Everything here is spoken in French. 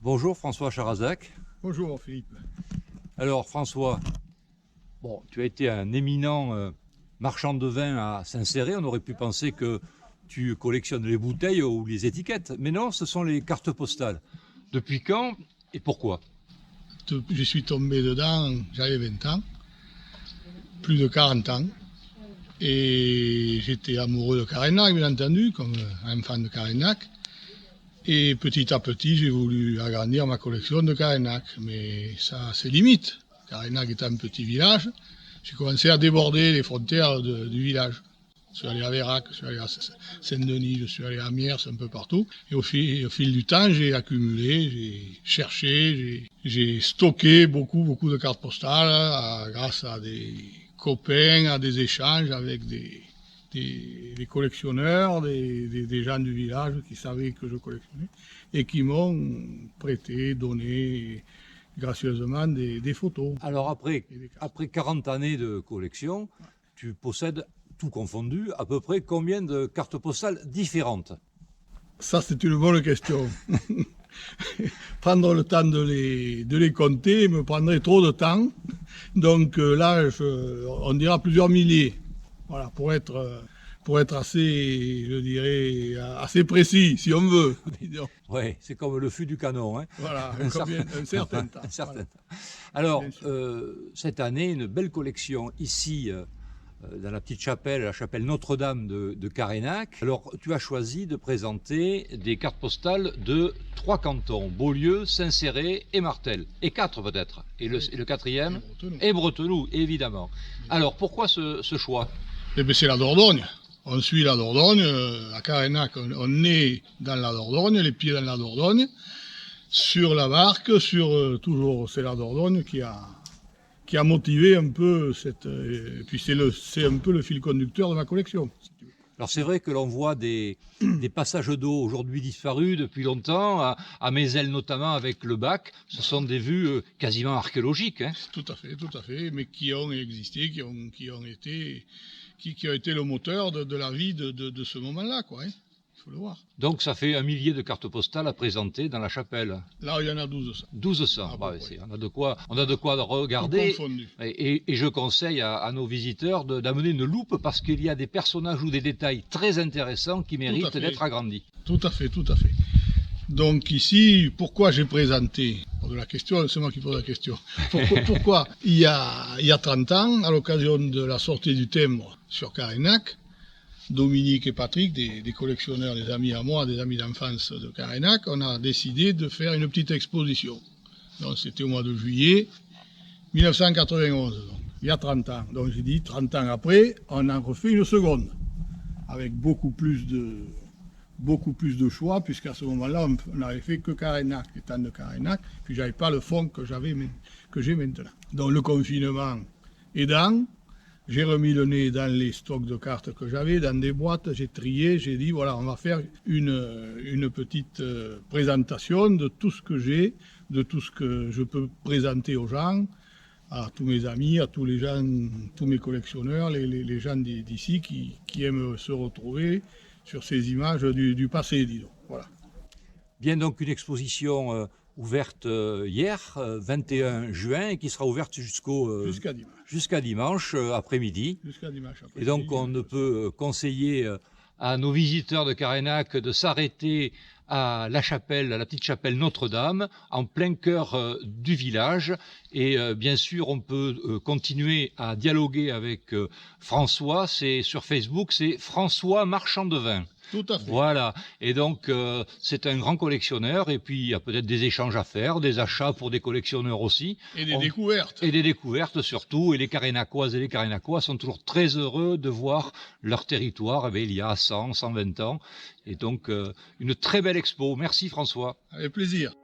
Bonjour François Charazac. Bonjour Philippe. Alors François, bon, tu as été un éminent marchand de vin à Saint-Céré. On aurait pu penser que tu collectionnes les bouteilles ou les étiquettes, mais non, ce sont les cartes postales. Depuis quand et pourquoi? Je suis tombé dedans, j'avais 20 ans, plus de 40 ans, et j'étais amoureux de Carénac, bien entendu, comme un fan de Carénac. Et petit à petit, j'ai voulu agrandir ma collection de Carénac, mais ça a ses limites. Carénac est un petit village. J'ai commencé à déborder les frontières du village. Je suis allé à Vérac, je suis allé à Saint-Denis, je suis allé à Miers, un peu partout. Et au fil du temps, j'ai accumulé, j'ai cherché, j'ai stocké beaucoup de cartes postales grâce à des copains, à des échanges avec des collectionneurs, des gens du village qui savaient que je collectionnais et qui m'ont prêté, donné gracieusement des photos. Alors après 40 années de collection, tu possèdes, tout confondu, à peu près combien de cartes postales différentes? Ça, c'est une bonne question. Prendre le temps de les compter me prendrait trop de temps. Donc là, on dira plusieurs milliers. Voilà, pour être assez, je dirais, assez précis, si on veut. Oui, c'est comme le fût du canon. Hein. Voilà, un certain temps. Un certain temps. Alors, cette année, une belle collection ici, dans la petite chapelle, la chapelle Notre-Dame de Carénac. Alors, tu as choisi de présenter des cartes postales de 3 cantons, Beaulieu, Saint-Céré et Martel. Et 4 peut-être. Et le quatrième, et Bretenoux, évidemment. Alors, pourquoi ce choix? Eh bien, c'est la Dordogne. On suit la Dordogne. À Carénac, on est dans la Dordogne, les pieds dans la Dordogne. Sur la barque, toujours, c'est la Dordogne qui a motivé un peu et puis c'est un peu le fil conducteur de ma collection. Alors c'est vrai que l'on voit des passages d'eau aujourd'hui disparus depuis longtemps, à Mézel notamment avec le bac. Ce sont des vues quasiment archéologiques. Hein. Tout à fait, mais qui ont existé, qui ont été le moteur de la vie de ce moment-là, quoi. Hein. Il faut le voir. Donc ça fait 1 millier de cartes postales à présenter dans la chapelle. Là, il y en a 1200. 1200, on a de quoi regarder. Et je conseille à nos visiteurs d'amener une loupe parce qu'il y a des personnages ou des détails très intéressants qui méritent d'être agrandis. Tout à fait. Donc ici, pourquoi j'ai présenté la question, c'est moi qui pose la question. Pourquoi il y a 30 ans, à l'occasion de la sortie du timbre sur Carénac, Dominique et Patrick, des collectionneurs, des amis à moi, des amis d'enfance de Carénac, on a décidé de faire une petite exposition. Donc c'était au mois de juillet 1991, donc, il y a 30 ans. Donc j'ai dit, 30 ans après, on en refait une seconde, avec beaucoup plus de choix, puisqu'à ce moment-là, on n'avait fait que Carénac, étant de Carénac, puis j'avais pas le fond que j'ai maintenant. Donc le confinement aidant, j'ai remis le nez dans les stocks de cartes que j'avais, dans des boîtes, j'ai trié, j'ai dit voilà, on va faire une petite présentation de tout ce que j'ai, de tout ce que je peux présenter aux gens, à tous mes amis, à tous les gens, tous mes collectionneurs, les gens d'ici qui aiment se retrouver sur ces images du passé, disons. Voilà. Bien, donc une exposition ouverte hier, 21 juin, et qui sera ouverte jusqu'à dimanche après-midi. Et donc on ne peut conseiller à nos visiteurs de Carénac de s'arrêter à la chapelle, à la petite chapelle Notre-Dame, en plein cœur du village. Et bien sûr, on peut continuer à dialoguer avec François. C'est sur Facebook, c'est François Marchand de Vin. Tout à fait. Voilà. Et donc, c'est un grand collectionneur. Et puis, il y a peut-être des échanges à faire, des achats pour des collectionneurs aussi. Et des découvertes. Et des découvertes surtout. Et les Carénacoises et les Carénacois sont toujours très heureux de voir leur territoire il y a 100, 120 ans. Et donc, une très belle expo. Merci François. Avec plaisir.